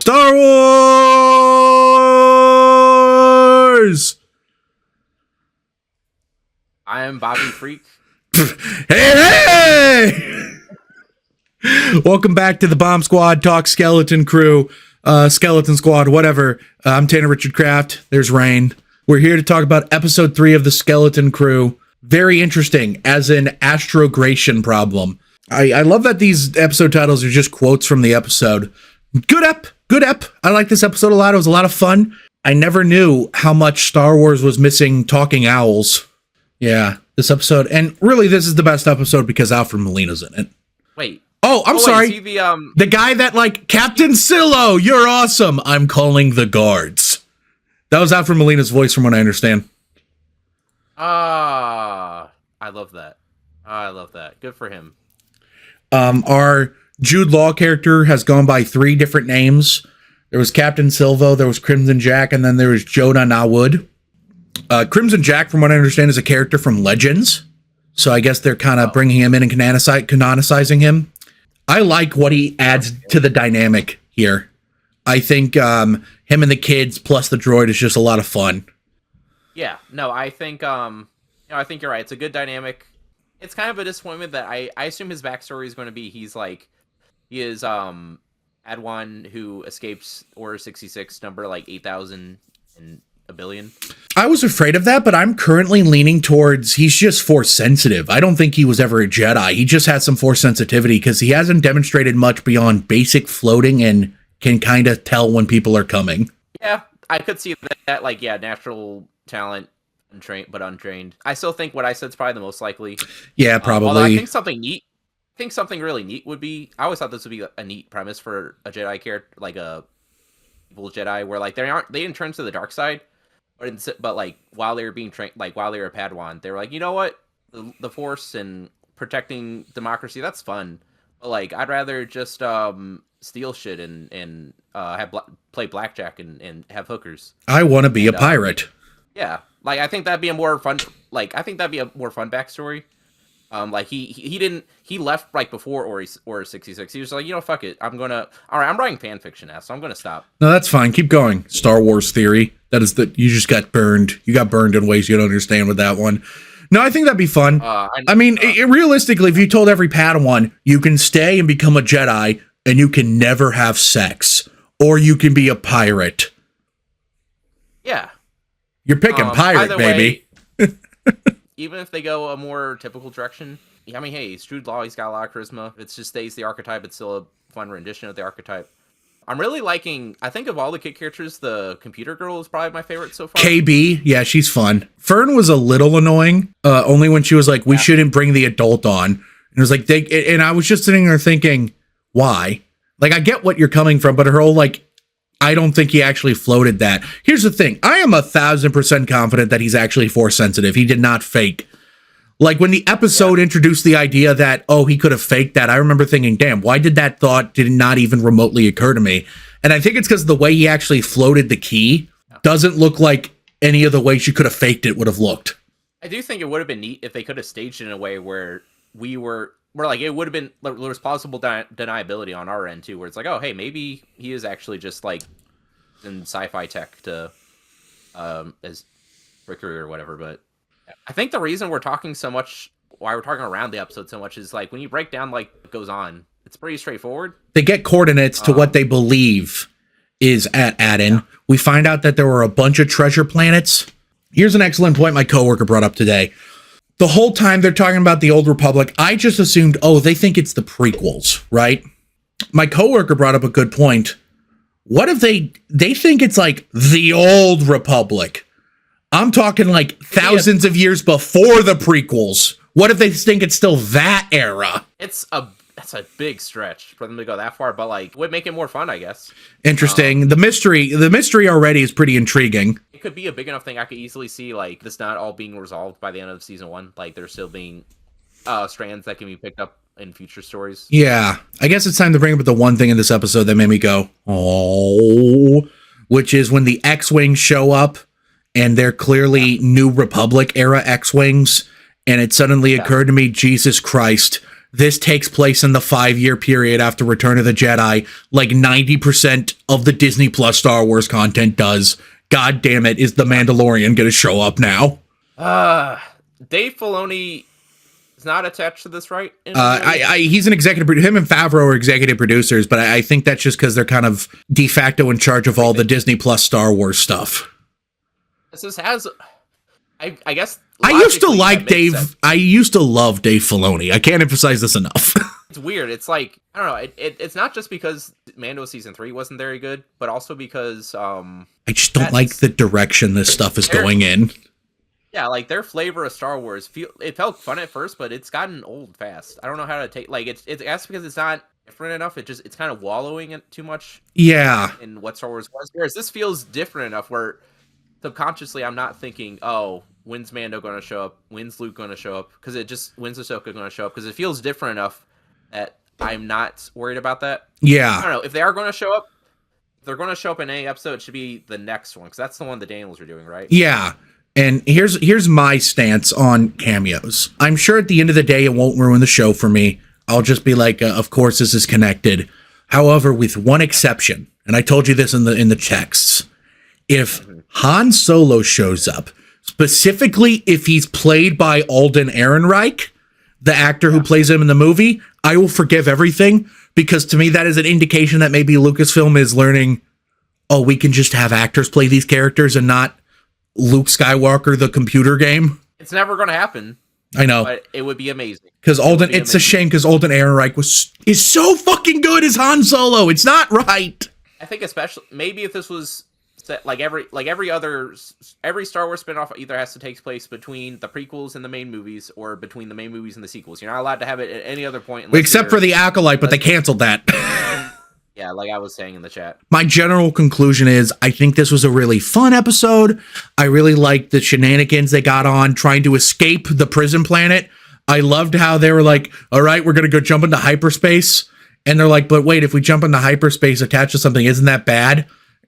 Star Wars! I am Bobby Freak. Hey! Welcome back to the Bomb Squad Talk Skeleton Crew, Skeleton Squad, whatever. I'm Tanner Richard Kraft. There's Rein. We're here to talk about episode 3 of the Skeleton Crew. Very interesting, as an astrogration problem. I love that these episode titles are just quotes from the episode. Good ep. I like this episode a lot. It was a lot of fun. I never knew how much Star Wars was missing talking owls. Yeah, this episode. And really, this is the best episode because Alfred Molina's in it. Wait. Oh, I'm sorry. The guy that, like, Captain Silo, you're awesome. I'm calling the guards. That was Alfred Molina's voice from what I understand. I love that. I love that. Good for him. Our Jude Law character has gone by 3 different names. There was Captain Silvo, there was Crimson Jack, and then there was Joda Nawud. Crimson Jack, from what I understand, is a character from Legends. So I guess they're kind of bringing him in and canonicizing him. I like what he adds to the dynamic here. I think him and the kids plus the droid is just a lot of fun. Yeah, no, I think I think you're right. It's a good dynamic. It's kind of a disappointment that I assume his backstory is going to be he is Adwan who escapes Order 66, number like 8,000 and a billion. I was afraid of that, but I'm currently leaning towards he's just Force sensitive. I don't think he was ever a Jedi. He just has some Force sensitivity because he hasn't demonstrated much beyond basic floating and can kind of tell when people are coming. Yeah, I could see that like, yeah, natural talent, untrained. I still think what I said is probably the most likely. Yeah, probably. Although I think something really neat would be, I always thought this would be a neat premise for a Jedi character, like a evil Jedi, where like they didn't turn to the dark side, but like while they were being trained, like while they were a Padawan, they were like, you know what, the Force and protecting democracy, that's fun, but like I'd rather just steal shit and play blackjack and have hookers. I want to be a pirate. Yeah, like I think that'd be a more fun. Like I think that'd be a more fun backstory. Like he left like before Order 66. He was like, you know, fuck it. I'm writing fan fiction now, so I'm gonna stop. No, that's fine. Keep going. Star Wars theory. That is that you just got burned. You got burned in ways you don't understand with that one. No, I think that'd be fun. I mean, realistically, if you told every Padawan you can stay and become a Jedi and you can never have sex, or you can be a pirate. Yeah. You're picking pirate, baby. Even if they go a more typical direction, I mean, hey, it's Jude Law, he's got a lot of charisma. It just stays the archetype. It's still a fun rendition of the archetype. I'm really liking, I think of all the kid characters, the computer girl is probably my favorite so far. KB, yeah, she's fun. Fern was a little annoying, only when she was like, we shouldn't bring the adult on. And it was like, and I was just sitting there thinking, why? Like, I get what you're coming from, but her whole, like, I don't think he actually floated that. Here's the thing. I am 1,000% confident that he's actually Force sensitive. He did not fake. Like when the episode introduced the idea that, oh, he could have faked that, I remember thinking, damn, why did that thought did not even remotely occur to me? And I think it's because the way he actually floated the key doesn't look like any of the ways you could have faked it would have looked. I do think it would have been neat if they could have staged it in a way where we're like, it would have been, there was plausible deniability on our end too, where it's like, oh, hey, maybe he is actually just like in sci-fi tech to as Rickery or whatever. But I think the reason we're talking so much, why we're talking around the episode so much, is like when you break down like what goes on, it's pretty straightforward. They get coordinates to what they believe is at Aden. Yeah. We find out that there were a bunch of treasure planets. Here's an excellent point my coworker brought up today. The whole time they're talking about the Old Republic, I just assumed, oh, they think it's the prequels, right? My coworker brought up a good point. What if they think it's like the Old Republic? I'm talking like thousands of years before the prequels. What if they think it's still that era? That's a big stretch for them to go that far, but like would make it more fun, I guess. Interesting. The mystery already is pretty intriguing. It could be a big enough thing I could easily see like this not all being resolved by the end of season 1. Like there's still being strands that can be picked up in future stories. Yeah. I guess it's time to bring up the one thing in this episode that made me go, oh, which is when the X-Wings show up and they're clearly New Republic era X-Wings. And it suddenly occurred to me, Jesus Christ, this takes place in the 5-year period after Return of the Jedi, like 90% of the Disney Plus Star Wars content does. God damn it, is The Mandalorian going to show up now? Dave Filoni is not attached to this, right? He's an executive producer. Him and Favreau are executive producers, but I think that's just because they're kind of de facto in charge of all the Disney Plus Star Wars stuff. This has, I guess. I used to like Dave. Sense. I used to love Dave Filoni. I can't emphasize this enough. It's weird. It's like, I don't know. It's not just because Mando season 3 wasn't very good, but also because I just don't like the direction this stuff is going in. Yeah, like their flavor of Star Wars it felt fun at first, but it's gotten old fast. I don't know how to take that's because it's not different enough. It's kind of wallowing it too much. Yeah. In what Star Wars was. Whereas this feels different enough where subconsciously I'm not thinking, oh, when's Mando going to show up? When's Luke going to show up? Because when's Ahsoka going to show up? Because it feels different enough that I'm not worried about that. Yeah. I don't know. If they are going to show up, if they're going to show up in any episode, it should be the next one. Because that's the one the Daniels are doing, right? Yeah. And here's my stance on cameos. I'm sure at the end of the day, it won't ruin the show for me. I'll just be like, of course, this is connected. However, with one exception, and I told you this in the texts, if Han Solo shows up, specifically if he's played by Alden Ehrenreich, the actor who plays him in the movie, I will forgive everything, because to me that is an indication that maybe Lucasfilm is learning, oh, we can just have actors play these characters and not Luke Skywalker, the computer game. It's never going to happen. I know. But it would be amazing. Because it's a shame because Alden Ehrenreich is so fucking good as Han Solo. It's not right. I think especially, maybe if this was set, every Star Wars spinoff either has to take place between the prequels and the main movies or between the main movies and the sequels. You're not allowed to have it at any other point. Except for the Acolyte, but they canceled that. Yeah, like I was saying in the chat. My general conclusion is I think this was a really fun episode. I really liked the shenanigans they got on trying to escape the prison planet. I loved how they were like, all right, we're going to go jump into hyperspace. And they're like, but wait, if we jump into hyperspace attached to something, isn't that bad?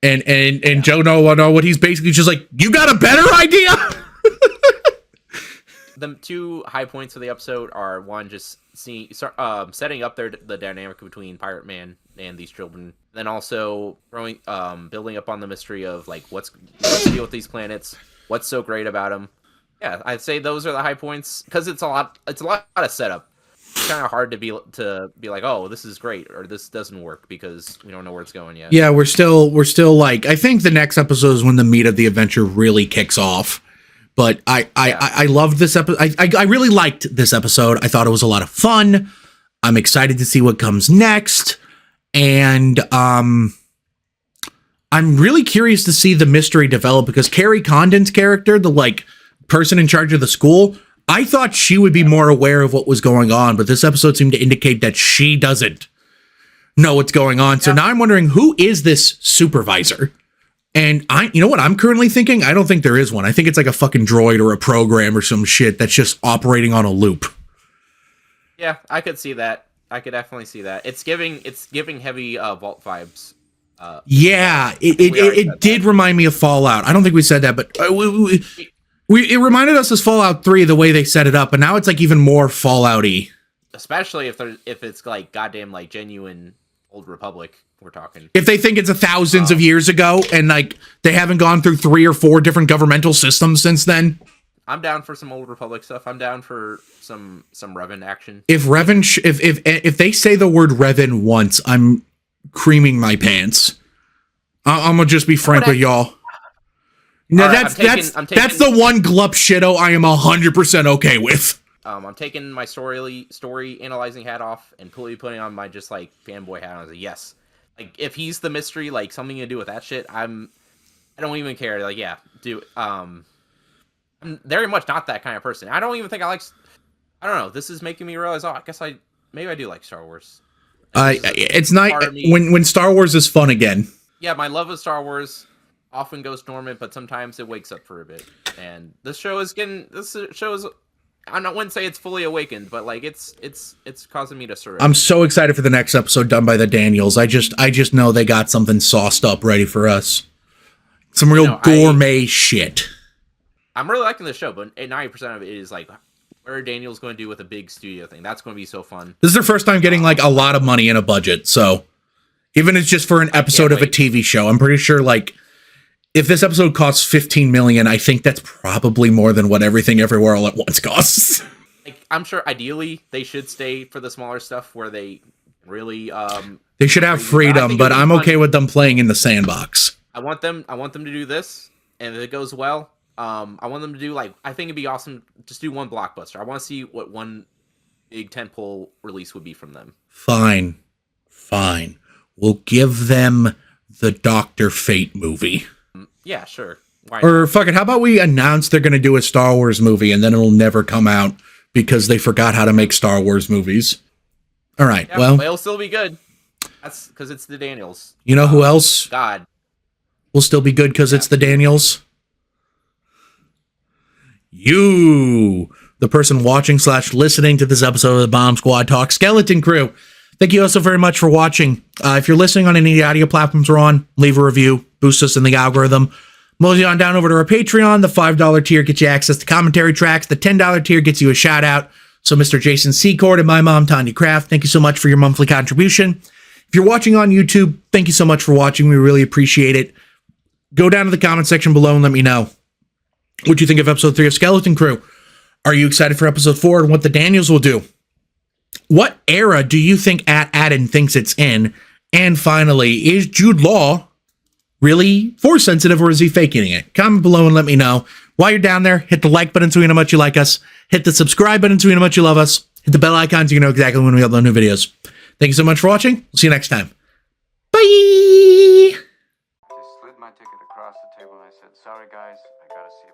And Joe know what he's basically just like, you got a better idea? The two high points of the episode are one, just setting up the dynamic between Pirate Man and these children, then also building up on the mystery of like what's the deal with these planets, what's so great about them. Yeah, I'd say those are the high points because it's a lot of setup. It's kind of hard to be like, oh, this is great or this doesn't work because we don't know where it's going yet. Yeah, we're still like, I think the next episode is when the meat of the adventure really kicks off. But I loved this episode. I really liked this episode. I thought it was a lot of fun. I'm excited to see what comes next. And I'm really curious to see the mystery develop because Carrie Condon's character, the like person in charge of the school, I thought she would be more aware of what was going on, but this episode seemed to indicate that she doesn't know what's going on. So now I'm wondering, who is this supervisor? And you know what I'm currently thinking? I don't think there is one. I think it's like a fucking droid or a program or some shit that's just operating on a loop. Yeah, I could see that. I could definitely see that. It's giving heavy Vault vibes. Yeah, it did remind me of Fallout. I don't think we said that, but it reminded us of Fallout 3 the way they set it up, but now it's like even more Fallout-y. Especially if it's like goddamn like genuine Old Republic. We're talking. If they think it's thousands of years ago and like they haven't gone through 3 or 4 different governmental systems since then. I'm down for some Old Republic stuff. I'm down for some Revan action. If Revan, if they say the word Revan once, I'm creaming my pants. I'm gonna just be frank with y'all. No, that's the one glup shitto I am 100% okay with. I'm taking my story analyzing hat off and completely putting on my just like fanboy hat. I was like, yes, like if he's the mystery, like something to do with that shit, I don't even care. Like, yeah, I'm very much not that kind of person. I don't even think I don't know. This is making me realize, I guess maybe I do like Star Wars. It's nice when Star Wars is fun again. Yeah, my love of Star Wars often goes dormant, but sometimes it wakes up for a bit. And this show is I wouldn't say it's fully awakened, but like it's causing me to surrender. I'm so excited for the next episode done by the Daniels. I just know they got something sauced up ready for us. Some real gourmet shit. I'm really liking the show, but 90% of it is like What are Daniels going to do with a big studio thing? That's going to be so fun. This is their first time getting like a lot of money in a budget, so even if it's just for an episode of a TV show, I'm pretty sure like if this episode costs $15 million, I think that's probably more than what Everything Everywhere All at Once costs. Like, I'm sure ideally they should stay for the smaller stuff where they really they should have freedom, but I'm okay with them playing in the sandbox. I want them to do this, and if it goes well, I want them to do like, I think it'd be awesome just do one blockbuster. I want to see what one big tentpole release would be from them. Fine. We'll give them the Dr. Fate movie. Yeah, sure. Why or not? fuck it, how about we announce they're going to do a Star Wars movie and then it'll never come out because they forgot how to make Star Wars movies. All right, Yeah, well, it'll still be good. That's because it's the Daniels. You know who else God will still be good because it's the Daniels? You, the person watching / listening to this episode of the Bomb Squad Talk Skeleton Crew. Thank you also very much for watching. If you're listening on any of the audio platforms we're on, leave a review, boost us in the algorithm. Mosey on down over to our Patreon. The $5 tier gets you access to commentary tracks. The $10 tier gets you a shout out. So Mr. Jason Secord and my mom, Tanya Kraft, thank you so much for your monthly contribution. If you're watching on YouTube, thank you so much for watching. We really appreciate it. Go down to the comment section below and let me know what you think of episode 3 of Skeleton Crew. Are you excited for episode 4 and what the Daniels will do? What era do you think Adam thinks it's in? And finally, is Jude Law really force sensitive or is he faking it? Comment below and let me know. While you're down there, hit the like button so we know how much you like us. Hit the subscribe button so we know how much you love us. Hit the bell icon so you know exactly when we upload new videos. Thank you so much for watching. We'll see you next time. Bye! I slid my ticket across the table and I said, sorry guys, I gotta see